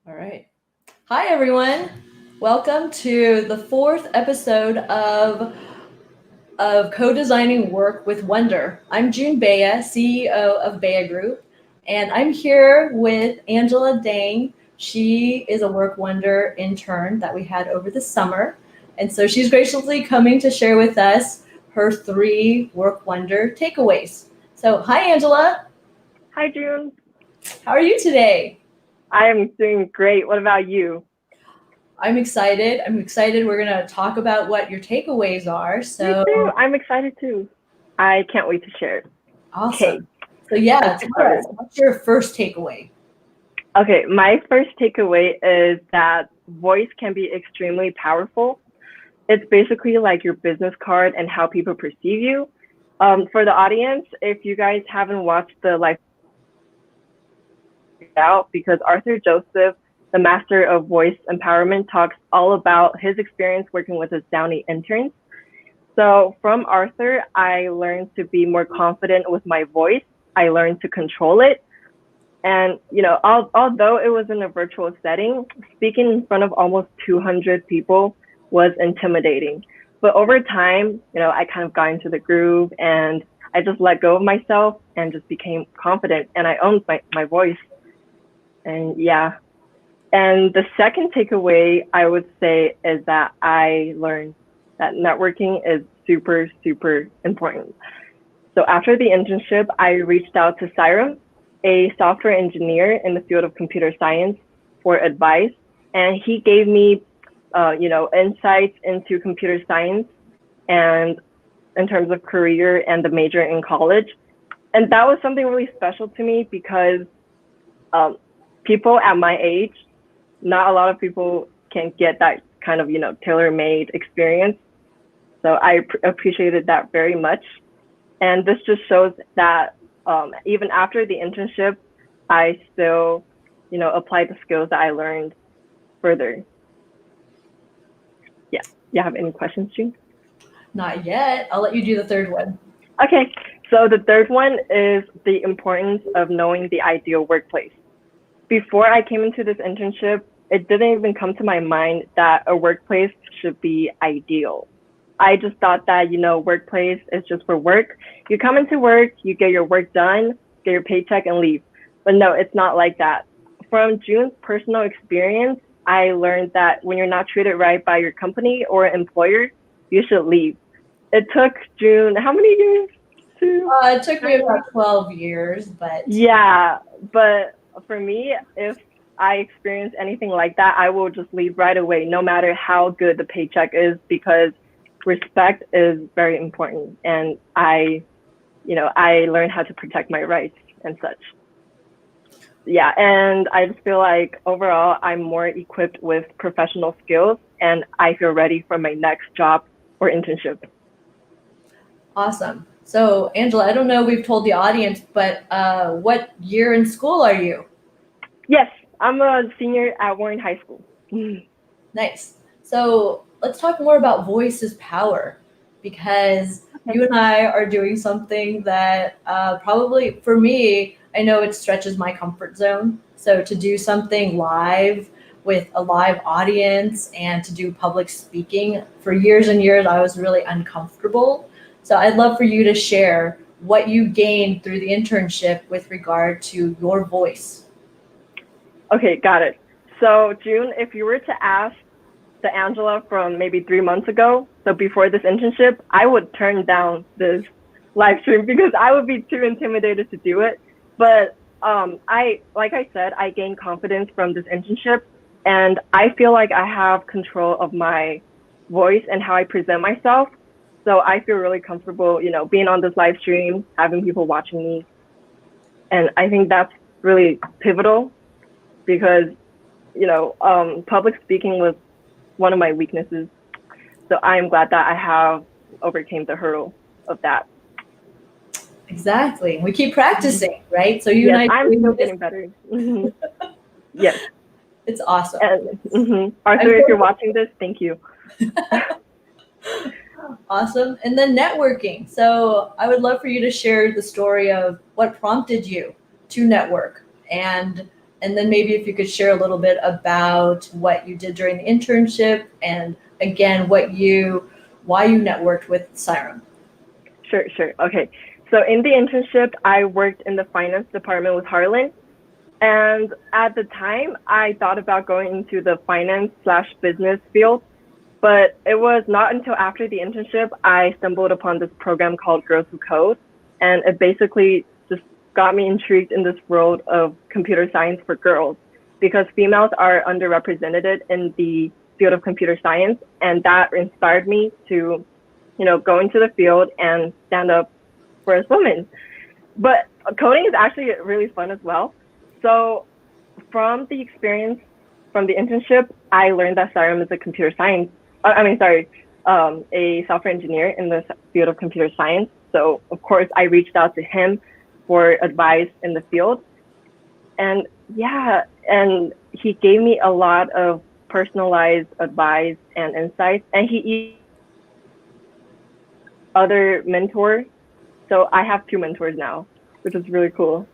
All right. Hi, everyone. Welcome to the fourth episode of Co-Designing Work with Wonder. I'm June Bea, CEO of Bea Group, and I'm here with Angela Dang. She is a WorkWonder intern that we had over the summer. And so she's graciously coming to share with us her three WorkWonder takeaways. So, hi, Angela. Hi, June. How are you today? I am doing great. What about you? I'm excited. We're going to talk about what your takeaways are. Me So too. I'm excited too. I can't wait to share it. Okay, awesome. So, yeah, let's get tell us, started. what's your first takeaway? Okay, my first takeaway is that voice can be extremely powerful. It's basically like your business card and how people perceive you. For the audience, if you guys haven't watched the live out, because Arthur Joseph, the master of voice empowerment, talks all about his experience working with his Downey interns. So from Arthur, I learned to be more confident with my voice. I learned to control it. And, although it was in a virtual setting, speaking in front of almost 200 people was intimidating. But over time, I kind of got into the groove and I just let go of myself and just became confident and I owned my voice. And yeah. And the second takeaway I would say is that I learned that networking is super, super important. So after the internship, I reached out to Siram, a software engineer in the field of computer science, for advice. And he gave me, insights into computer science and in terms of career and the major in college. And that was something really special to me because um, people at my age, not a lot of people can get that kind of, tailor-made experience. So I appreciated that very much. And this just shows that even after the internship, I still, applied the skills that I learned further. Yeah. You have any questions, June? Not yet. I'll let you do the third one. Okay. So the third one is the importance of knowing the ideal workplace. Before I came into this internship, it didn't even come to my mind that a workplace should be ideal. I just thought that, workplace is just for work. You come into work, you get your work done, get your paycheck and leave. But no, it's not like that. From June's personal experience, I learned that when you're not treated right by your company or employer, you should leave. It took June, how many years to? It took me about 12 years, but Yeah, but for me, if I experience anything like that, I will just leave right away, no matter how good the paycheck is, because respect is very important. And I learned how to protect my rights and such. Yeah, and I just feel like overall, I'm more equipped with professional skills and I feel ready for my next job or internship. awesome. So, Angela, I don't know if we've told the audience, but what year in school are you? Yes, I'm a senior at Warren High School. Nice. So, let's talk more about voice is power because Okay. you and I are doing something that probably for me, I know it stretches my comfort zone. So, to do something live with a live audience and to do public speaking for years and years, I was really uncomfortable. So, I'd love for you to share what you gained through the internship with regard to your voice. Okay, got it. So, June, if you were to ask the Angela from maybe 3 months ago, so before this internship, I would turn down this live stream because I would be too intimidated to do it. But like I said, I gained confidence from this internship, and I feel like I have control of my voice and how I present myself. So I feel really comfortable, being on this live stream, having people watching me, and I think that's really pivotal because public speaking was one of my weaknesses. So I am glad that I have overcame the hurdle of that. Exactly. We keep practicing, right? So you and Yes, I I'm doing still this, getting better. Yes. it's awesome. And I'm Arthur, if you're so watching this, thank you. awesome. And then networking. So I would love for you to share the story of what prompted you to network and And then maybe if you could share a little bit about what you did during the internship and again, why you networked with Siren. Sure. Okay. So in the internship, I worked in the finance department with Harlan. And at the time, I thought about going into the finance/business field, but it was not until after the internship I stumbled upon this program called Girls Who Code, and it basically just got me intrigued in this world of computer science for girls because females are underrepresented in the field of computer science, and that inspired me to, go into the field and stand up for us women. But coding is actually really fun as well. So from the experience from the internship, I learned that Sarum is a computer science, a software engineer in the field of computer science. So of course I reached out to him for advice in the field. And and he gave me a lot of personalized advice and insights. And he other mentor. So I have 2 mentors now, which is really cool.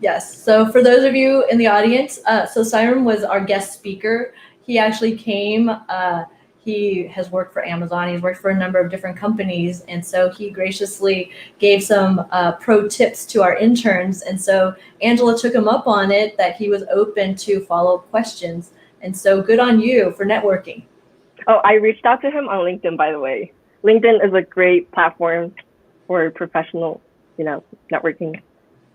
Yes. So for those of you in the audience, so Siren was our guest speaker. He actually came. He has worked for Amazon. He's worked for a number of different companies, and so he graciously gave some pro tips to our interns. And so Angela took him up on it that he was open to follow-up questions. And so good on you for networking. Oh, I reached out to him on LinkedIn, by the way. LinkedIn is a great platform for professional, networking.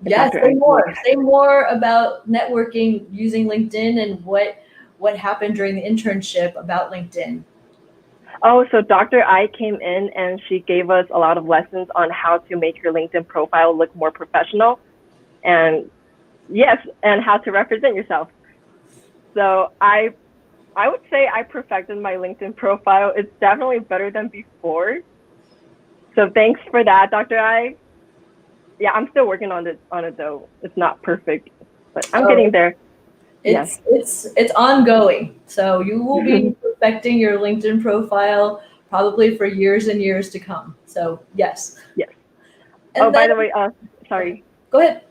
Yes, say more about networking using LinkedIn and what happened during the internship about LinkedIn. Oh, so Dr. I came in and she gave us a lot of lessons on how to make your LinkedIn profile look more professional and how to represent yourself. So I would say I perfected my LinkedIn profile. It's definitely better than before. So thanks for that, Dr. I. Yeah, I'm still working on it though. It's not perfect, but I'm getting there. It's ongoing. So you will be perfecting your LinkedIn profile probably for years and years to come. So yes. And by the way, sorry. Go ahead.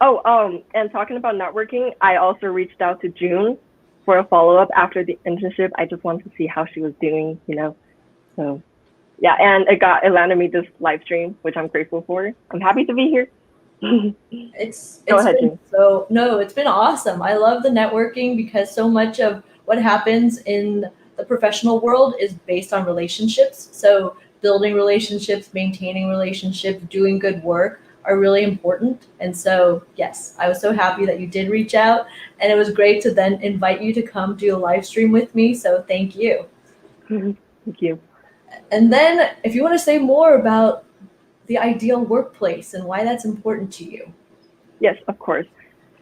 And talking about networking, I also reached out to June for a follow-up after the internship. I just wanted to see how she was doing, So yeah, and it landed me this live stream, which I'm grateful for. I'm happy to be here. It's been awesome. I love the networking because so much of what happens in the professional world is based on relationships. So building relationships, maintaining relationships, doing good work are really important. And so, yes, I was so happy that you did reach out, and it was great to then invite you to come do a live stream with me. So thank you. Thank you. And then if you want to say more about the ideal workplace and why that's important to you. Yes, of course.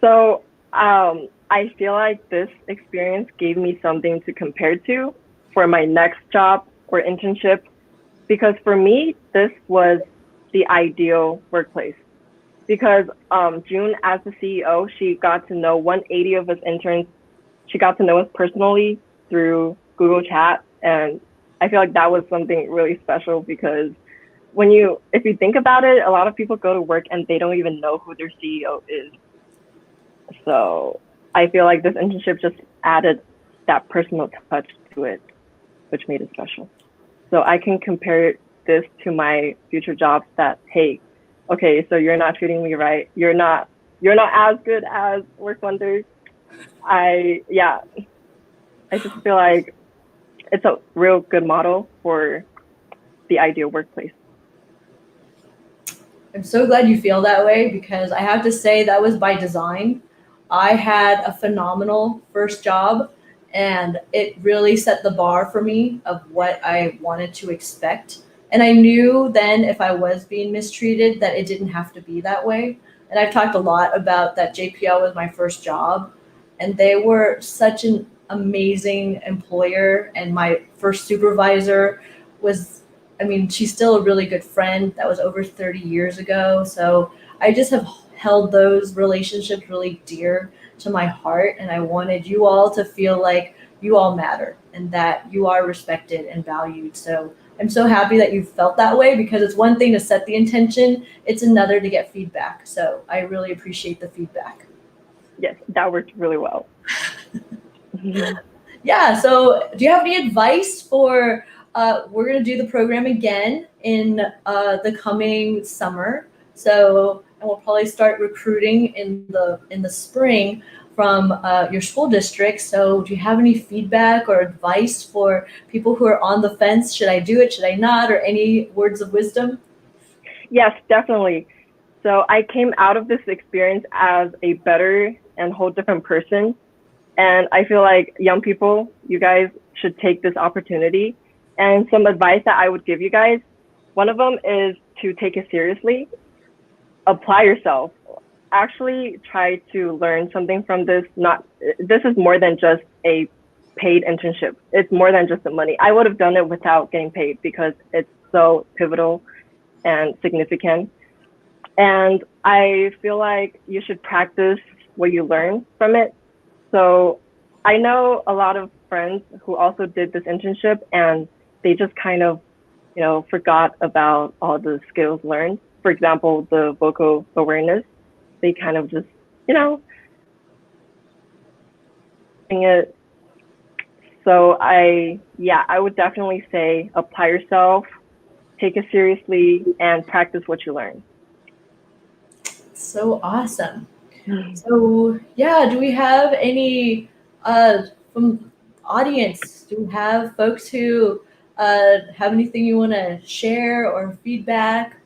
So I feel like this experience gave me something to compare to for my next job or internship, because for me, this was the ideal workplace. Because June, as the CEO, she got to know 180 of us interns. She got to know us personally through Google Chat. And I feel like that was something really special because if you think about it, a lot of people go to work and they don't even know who their CEO is. So I feel like this internship just added that personal touch to it, which made it special. So I can compare this to my future jobs that, hey, okay, so you're not treating me right. You're not as good as WorkWonder. I just feel like it's a real good model for the ideal workplace. I'm so glad you feel that way because I have to say that was by design. I had a phenomenal first job and it really set the bar for me of what I wanted to expect. And I knew then if I was being mistreated that it didn't have to be that way. And I've talked a lot about that JPL was my first job and they were such an amazing employer, and my first supervisor she's still a really good friend. That was over 30 years ago. So I just have held those relationships really dear to my heart. And I wanted you all to feel like you all matter and that you are respected and valued. So I'm so happy that you felt that way because it's one thing to set the intention. It's another to get feedback. So I really appreciate the feedback. Yes, that worked really well. Yeah, so do you have any advice for, we're going to do the program again in the coming summer. So, and we'll probably start recruiting in the spring from your school district. So do you have any feedback or advice for people who are on the fence? Should I do it? Should I not? Or any words of wisdom? Yes, definitely. So I came out of this experience as a better and whole different person. And I feel like young people, you guys should take this opportunity. And some advice that I would give you guys, one of them is to take it seriously, apply yourself. Actually try to learn something from this. Not This is more than just a paid internship. It's more than just the money. I would have done it without getting paid because it's so pivotal and significant. And I feel like you should practice what you learn from it. So I know a lot of friends who also did this internship and they just kind of, forgot about all the skills learned. For example, the vocal awareness, they kind of just, it. So I would definitely say apply yourself, take it seriously, and practice what you learn. So awesome. So yeah, do we have any from audience? Do we have folks who have anything you want to share or feedback?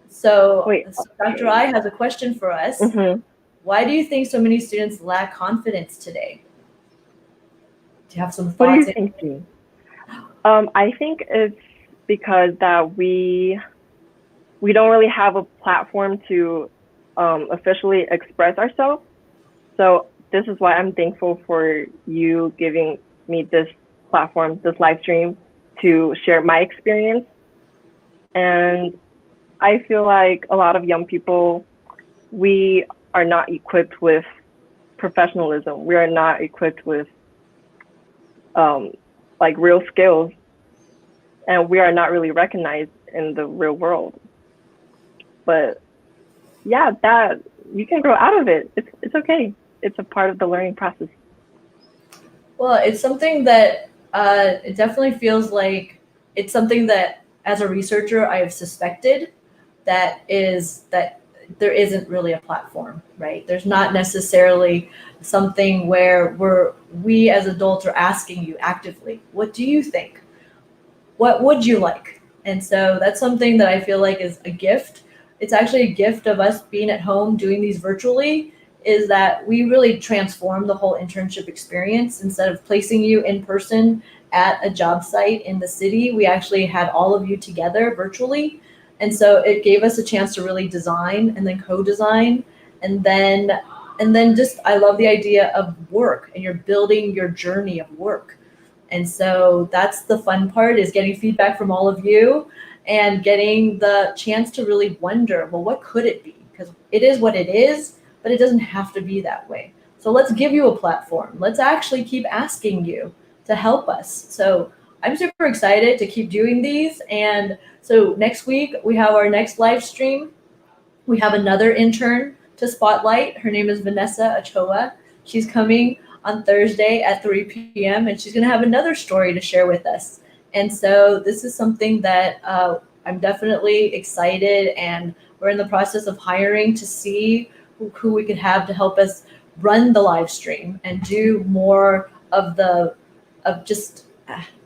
So, Wait, so Dr. I has a question for us. Mm-hmm. Why do you think so many students lack confidence today? Do you have some What do you thoughts? think, Jean? I think it's because that we don't really have a platform to officially express ourselves. So this is why I'm thankful for you giving me this platform, this live stream, to share my experience. And I feel like a lot of young people, we are not equipped with professionalism. We are not equipped with like real skills, and we are not really recognized in the real world. But yeah, that you can grow out of it. It's okay. It's a part of the learning process. Well, it's something that it definitely feels like it's something that as a researcher I have suspected that there isn't really a platform, right? There's not necessarily something where we as adults are asking you actively, what do you think? What would you like? And so that's something that I feel like is a gift. It's actually a gift of us being at home doing these virtually, is that we really transform the whole internship experience. Instead of placing you in person at a job site in the city, we actually had all of you together virtually. And so it gave us a chance to really design and then co-design. And then just, I love the idea of work, and you're building your journey of work. And so that's the fun part, is getting feedback from all of you and getting the chance to really wonder, well, what could it be? Because it is what it is, but it doesn't have to be that way. So let's give you a platform. Let's actually keep asking you to help us. So I'm super excited to keep doing these. And so next week we have our next live stream. We have another intern to spotlight. Her name is Vanessa Ochoa. She's coming on Thursday at 3 p.m. and she's going to have another story to share with us. And so this is something that I'm definitely excited, and we're in the process of hiring to see who we could have to help us run the live stream and do more of just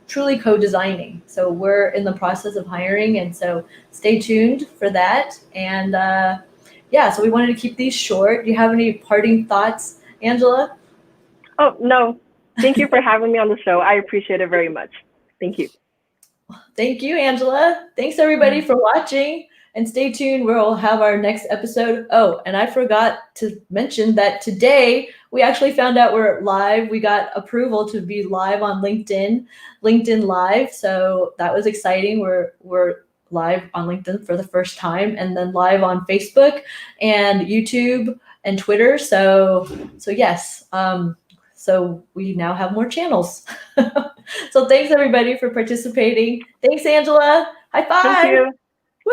truly co-designing. So we're in the process of hiring, and so stay tuned for that. And so we wanted to keep these short. Do you have any parting thoughts, Angela? Oh, no. Thank you for having me on the show. I appreciate it very much. Thank you. Thank you, Angela. Thanks everybody for watching, and stay tuned where we'll have our next episode. Oh, and I forgot to mention that today we actually found out we're live. We got approval to be live on LinkedIn Live. So that was exciting. We're live on LinkedIn for the first time, and then live on Facebook and YouTube and Twitter. So yes. So we now have more channels. So thanks everybody for participating. Thanks, Angela. High five. Thank you.